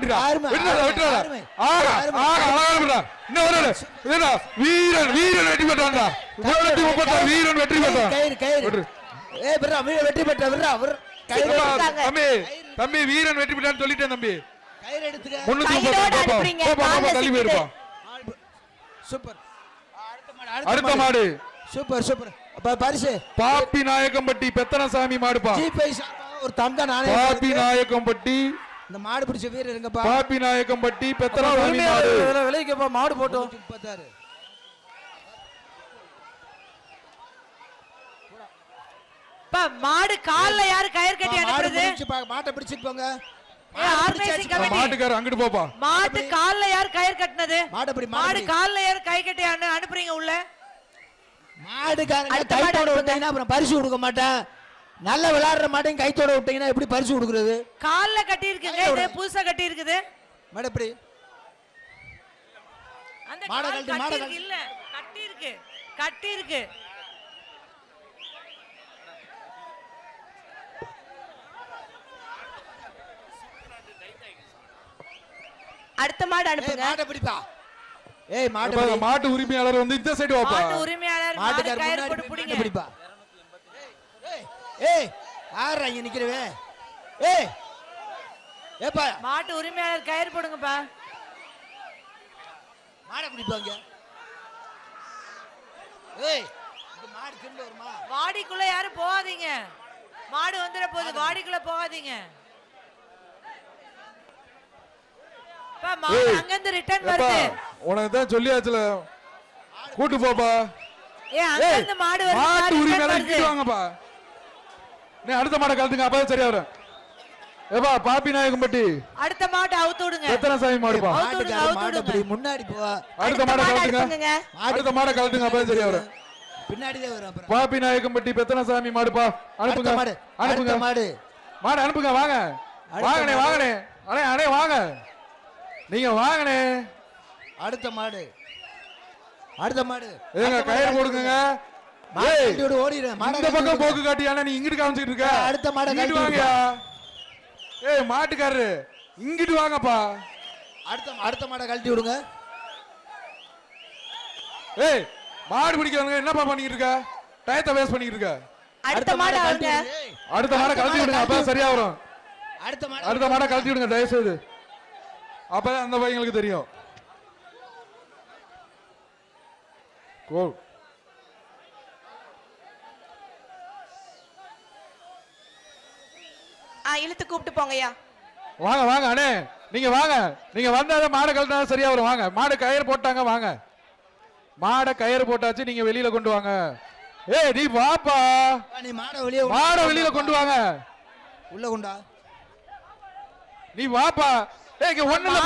விட்டுடா வீரன் வீரன் வெற்றி பெற்றான்டா. வீரன் வெற்றி பெற்றான். வெற்றி பெற்ற தம்பி தம்பி வீரன் வெற்றி பெற்றான்னு சொல்லிட்டேன் தம்பி. தள்ளி போயிருப்பான். சூப்பர். அடுத்த மாடு சூப்பர் சூப்பர். பரிசு பாப்பி நாயக்கம்பட்டி பெத்தனசாமி மாடுப்பா. ஒரு தங்க நானே பாப்பி நாயக்கம்பட்டி இந்த மாடு பிடிச்ச வீரர் இருங்கப்பா. பாப்பி நாயக்கம்பட்டி பெத்தனசாமி மாடு விலைக்குப்பா மாடு போட்டோம். 36 மாடு கால்ல யாரு கயிறு கட்டி அனுப்புறது? மாட்டை பிடிச்சிட்டு போங்க. மாட்டுக்கார அங்கிட்டு போப்பா. மாட்டு கால்ல யார் கயிறு கட்டினது? மாடு கால்ல யார் கை கட்டி அனுப்புறீங்க உள்ள? மாடுக்காரங்க கைத்தோட விட்டீங்கன்னா அப்புறம் பரிசு கொடுக்க மாட்டேன். நல்ல விளையாடுற மாட்டையும் கைத்தோட விட்டீங்கன்னா எப்படி பரிசு கொடுக்குறது? கால்ல கட்டி இருக்குங்க. இது புதுசா கட்டி இருக்குது. மாடு எப்படி? அந்த மாடு கட்டி இல்ல கட்டி இருக்கு. கட்டி இருக்கு. அடுத்த மாடு அனுப்புங்க. மாட்டை பிடிப்பா. ஏய் மாட்டு உரிமையாளர் வந்து இந்த சைடு வாப்பா. மாட்டு உரிமையாளர் மாடு கயிறு போட்டு புடிங்க. பிடிப்பா. ஏய் யாரா இங்க நிக்கிறவே? ஏய் ஏப்பா மாட்டு உரிமையாளர் கயிறு போடுங்கப்பா. மாடை பிடிப்பாங்க. ஏய் இந்த மாடு திரும்ப வருமா? வாடிக்குள்ள யாரும் போகாதீங்க. மாடு வந்துற போகுது. வாடிக்குள்ள போகாதீங்க. மாடு அங்க இருந்து ரிட்டர்ன் வருது. உனக்கு தான் சொல்லியாச்சுல கூட்டி போப்பா. அங்க இருந்து மாடு வருது. மாட்டு உரிமையாளர் கிட்ட வாங்கப்பா. நீ அடுத்த மாடை கழட்டுங்க அப்பதான் சரியா வரும். ஏப்பா பாப்பி நாயக்கம்பட்டி அடுத்த மாட்டை அவுத்து விடுங்க. பெத்தனசாமி மாடுப்பா. மாடு அப்படி முன்னாடி போ. அடுத்த மாடை கழட்டுங்க. அடுத்த மாடை கழட்டுங்க அப்பதான் சரியா வரும். பின்னாடியே வரும் அப்புறம். பாப்பி நாயக்கம்பட்டி பெத்தனசாமி மாடுப்பா. அனுப்புங்க. அனுப்புங்க மாடு. மாடு அனுப்புங்க. வாங்க வாங்கனே வாங்கனே. அண்ணே அண்ணே வாங்க. நீங்க வாங்கனே. அடுத்த மாடு. அடுத்த மாடு. ஏங்க கயிறு போடுங்க. மாடு ஓடிறேன். இந்த பக்கம் போக்கு காட்டியானே நீ இங்கிட்டு காமிச்சிட்டு இருக்க. அடுத்த மாடை இங்கிட்டு வாங்கயா. ஏய் மாட்டுக்காரரு இங்கிட்டு வாங்கப்பா. அடுத்த மாடை கழட்டி விடுங்க. ஏய் மாடு பிடிக்கிறவங்க என்னப்பா பண்ணிட்டு இருக்க? டயத்தை வேஸ்ட் பண்ணிட்டு இருக்க. அடுத்த மாடை வாங்க. அடுத்த மாடை கழட்டி விடுங்க அப்பதான் சரியா வரும். அடுத்த மாடை கழட்டி விடுங்க தயவு செய்து. அப்பதான் அந்த பையங்களுக்கு தெரியும். கோல் இழுத்து கூப்பிட்டு போங்கய்யா. வாங்க வாங்க அண்ணே நீங்க வாங்க. நீங்க வந்தாதான் மாடை கழட்டினா சரியா வரும். வாங்க மாடு கயிறு போட்டாங்க. வாங்க மாடை கயிறு போட்டாச்சு. நீங்க வெளியில கொண்டு வாங்க. ஏய் நீ வாப்பா. நீ மாடை வெளியில கொண்டு வாங்க. உள்ள கொண்டா. நீ வாப்பா. ஏய் இங்க ஒண்ணு இல்ல.